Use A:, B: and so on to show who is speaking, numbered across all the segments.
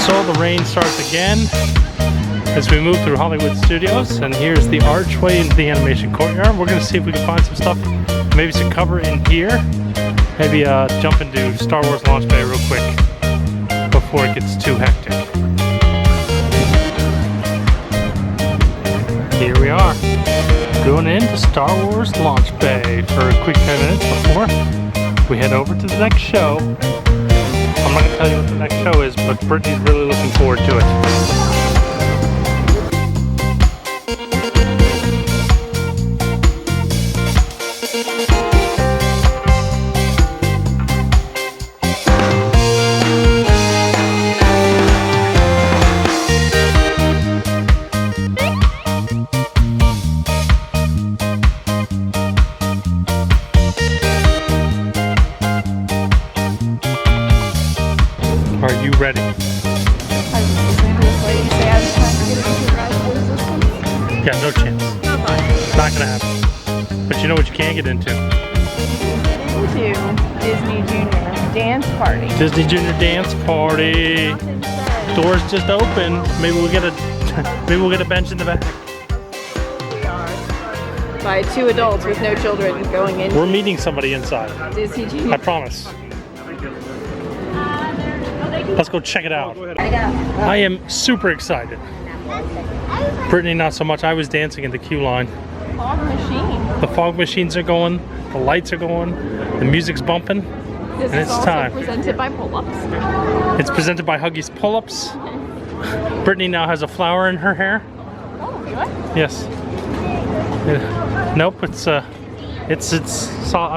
A: So the rain starts again as we move through Hollywood Studios, and here's the archway into the animation courtyard. We're gonna see if we can find some stuff, maybe some cover in here. Maybe jump into Star Wars Launch Bay real quick before it gets too hectic. Here we are, going into Star Wars Launch Bay for a quick 10 minutes before we head over to the next show. I'm not going to tell you what the next show is, but Brittany's really looking forward to it. Are you ready? Yeah, no chance. Not gonna happen. But you know what you can get into?
B: Disney Junior Dance Party.
A: Disney Junior Dance Party. Doors just open. Maybe we'll get a bench in the back.
B: By 2 adults with no children going in.
A: We're meeting somebody inside.
B: Disney Junior.
A: I promise. Let's go check it out. I am super excited. Brittany, not so much. I was dancing in the queue line.
B: Fog machine.
A: The fog machines are going, the lights are going, the music's bumping,
B: This
A: and
B: is
A: it's
B: also
A: time.
B: presented by Pull-Ups.
A: It's presented by Huggies Pull-Ups. Brittany now has a flower in her hair.
B: Oh, really?
A: Yes. Nope, it's I'm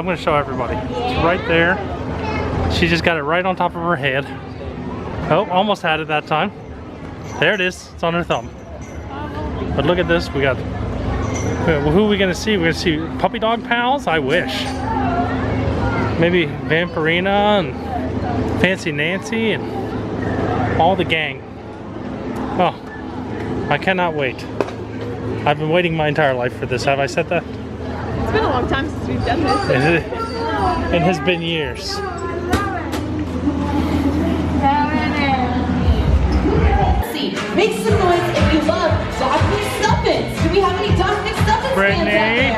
A: gonna show everybody. It's right there. She just got it right on top of her head. Oh, almost had it that time. There it is. It's on her thumb. But look at this. We got. Who are we gonna see? We're gonna see puppy dog pals. I wish. Maybe Vampirina and Fancy Nancy and all the gang. Oh, I cannot wait. I've been waiting my entire life for this. Have I said that?
B: It's been a long time since we've done this.
A: It has been years.
C: Make some noise if you love Dog McStuffins. Do we have any Dog McStuffins fans out there?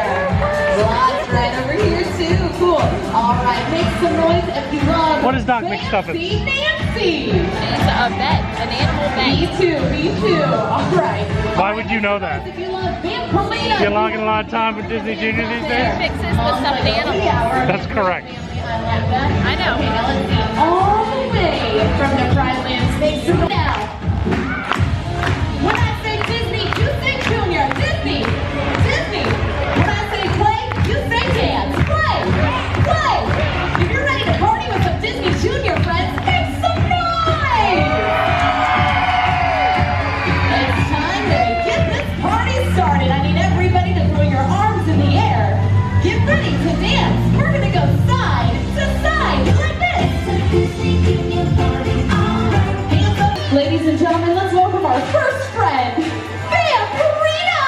C: Lots right over here too. Cool. All right, make some noise if you love.
A: What is Dog McStuffins?
C: Fancy Nancy.
B: She's a vet, an animal vet.
C: Me too. All right.
A: Why would you know that?
C: If you love Vampirina.
A: You're logging a lot of time with Disney Junior these days?
B: Fixes the stuffed animals.
A: That's correct.
C: I like that.
B: I know.
C: Okay, now let's see. All the way from the Pride Lands. Make some now. When I say Disney, you say Junior. Disney. When I say play, you say dance. Play. If you're ready to party with some Disney Junior friends, make some noise. It's time to get this party started. I need everybody to throw your arms in the air. Get ready to dance. We're gonna go side to side like this. Hands up. Ladies and gentlemen, let's welcome our first friend, Vampirina!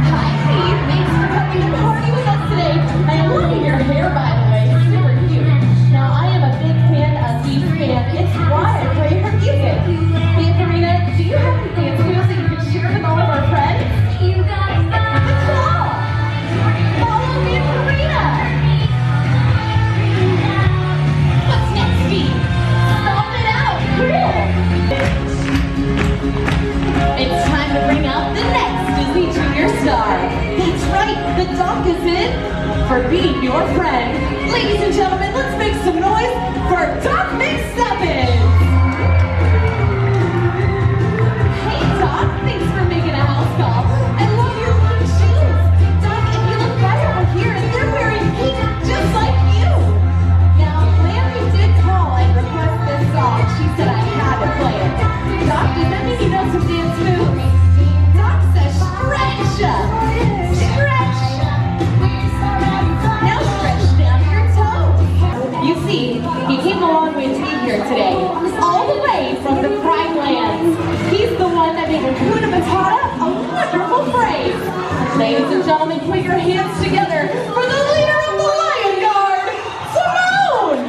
C: Hi, Steve. Thanks for coming to party with us today. I am loving your hair, by the way. It's super cute. Now, I am a big fan of Steve's band. It's why I play her music. Vampirina, do you have any dance moves that you can share with all of our friends? You got it. Good job. Follow Vampirina. What's next, Steve? Stomp it out. Cool. It's time to bring out the next Disney Junior star. That's right, the doc is in for being your friend. Ladies and gentlemen, let's make some noise for Doc McStuffins. Hey Doc, thanks for making a house call. I love your pink shoes. Doc, if you look right over here, they're wearing pink just like you. Now, Larry did call and request this song. She said I had to play it. Doc, does that mean you know some dance moves? Doc says stretch. Now stretch down your toes. You see, he came a long way to be here today. All the way from the Pride Lands. He's the one that made Hakuna Matata a wonderful phrase. Ladies and gentlemen, put your hands together for the leader of the Lion Guard, Simone!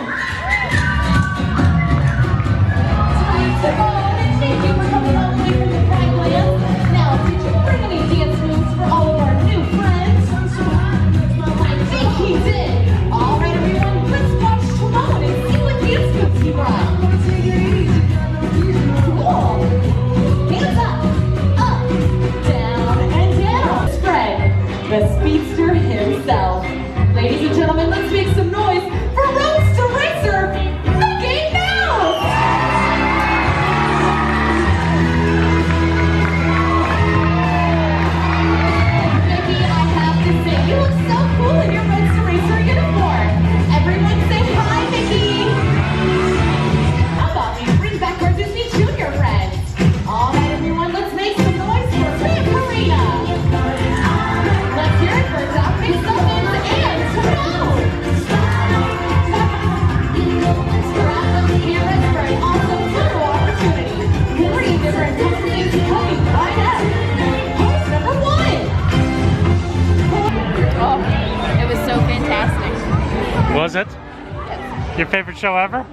A: Your favorite show ever?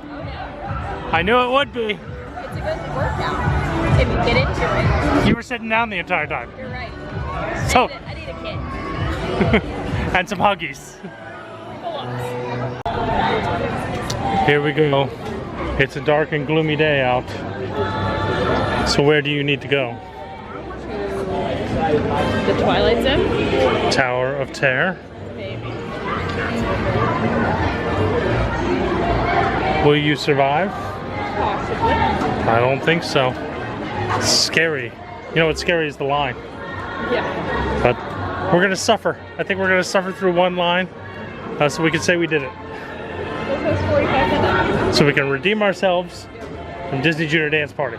A: I knew it would be.
B: It's a good workout if you get into it.
A: You were sitting down the entire time.
B: You're right.
A: So,
B: I need a kid.
A: and some huggies. Here we go. It's a dark and gloomy day out. So where do you need to go?
B: The Twilight Zone?
A: Tower of Terror.
B: Maybe.
A: Will you survive?
B: Possibly.
A: I don't think so. It's scary. You know what's scary is the line.
B: Yeah.
A: But we're gonna suffer. I think we're gonna suffer through one line, so we can say we did it.
B: This was 45 minutes.
A: So we can redeem ourselves from Disney Junior Dance Party.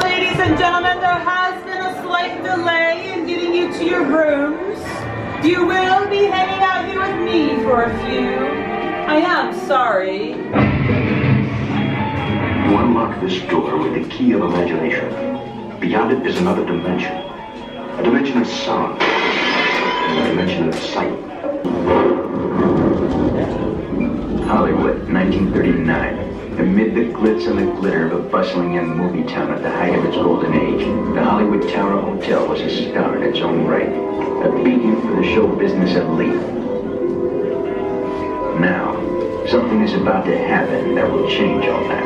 D: Ladies and gentlemen, there has been a slight delay in getting you to your rooms. You will be hanging out here with me for a few. I am sorry.
E: You unlock this door with the key of imagination. Beyond it is another dimension. A dimension of sound. A dimension of sight. Hollywood, 1939. Amid the glitz and the glitter of a bustling young movie town at the height of its golden age, the Hollywood Tower Hotel was a star in its own right. A beacon for the show business elite. Now, something is about to happen that will change all that.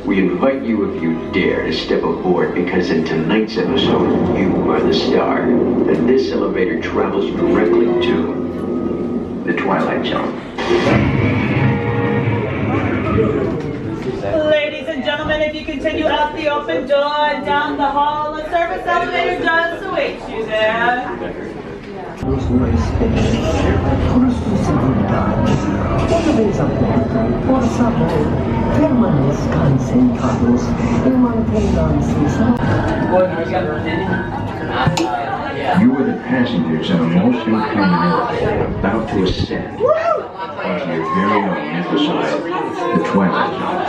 E: We invite you, if you dare, to step aboard, because in tonight's episode, you are the star. And this elevator travels directly to the Twilight Zone.
D: Ladies and gentlemen, if you continue out the open door and down the hall, a service elevator does await you there.
F: Por favor, permanezcan sentados y manténganse.
E: You are the passengers on a most uncommon elevator about to ascend onto your very own episode, the Twilight Zone.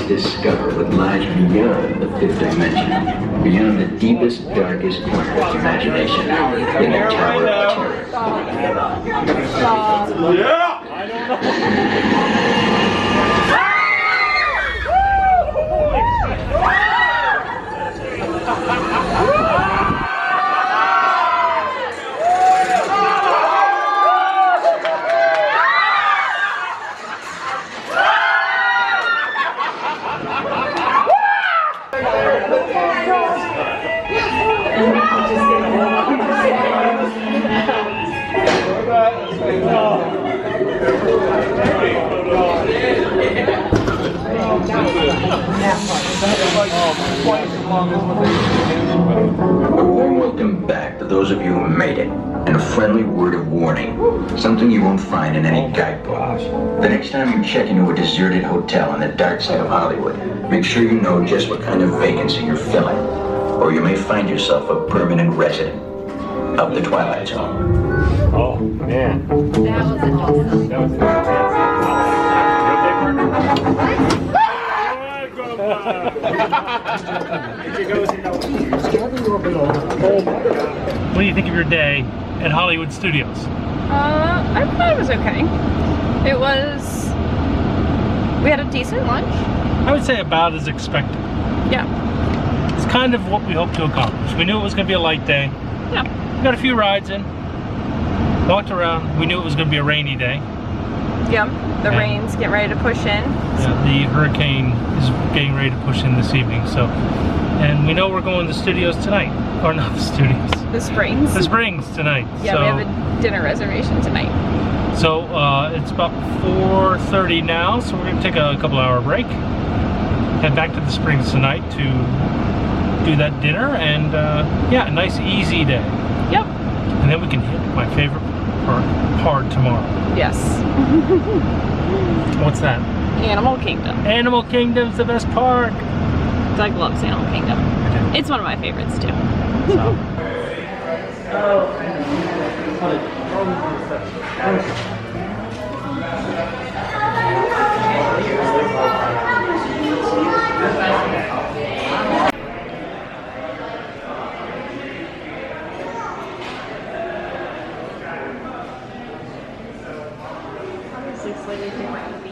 E: Discover what lies beyond the fifth dimension, beyond the deepest, darkest corners of imagination, in the Tower of Terror. Yeah!
A: Oh,
E: A warm welcome back to those of you who made it, and a friendly word of warning. Something you won't find in any guidebook. The next time you check into a deserted hotel on the dark side of Hollywood, make sure you know just what kind of vacancy you're filling, or you may find yourself a permanent resident of the Twilight Zone.
A: Oh, man.
B: That was awesome.
A: That was What do you think of your day at Hollywood Studios?
B: I thought it was okay. We had a decent lunch.
A: I would say about as expected.
B: Yeah.
A: It's kind of what we hoped to accomplish. We knew it was going to be a light day.
B: Yeah.
A: We got a few rides in. Walked around. We knew it was going to be a rainy day.
B: Yeah. The rain's getting ready to push in.
A: Yeah, the hurricane is getting ready to push in this evening. So, and we know we're going to the studios tonight. Or not the studios.
B: The Springs.
A: The Springs tonight.
B: Yeah,
A: so,
B: we have a dinner reservation tonight.
A: So it's about 4:30 now, so we're going to take a couple hour break. Head back to the Springs tonight to do that dinner, and yeah, a nice easy day.
B: Yep.
A: And then we can hit my favorite park hard tomorrow.
B: Yes.
A: What's that?
B: Animal Kingdom.
A: Animal Kingdom's the best park.
B: Doug loves Animal Kingdom. It's one of my favorites too.
A: So.
B: Looks like a different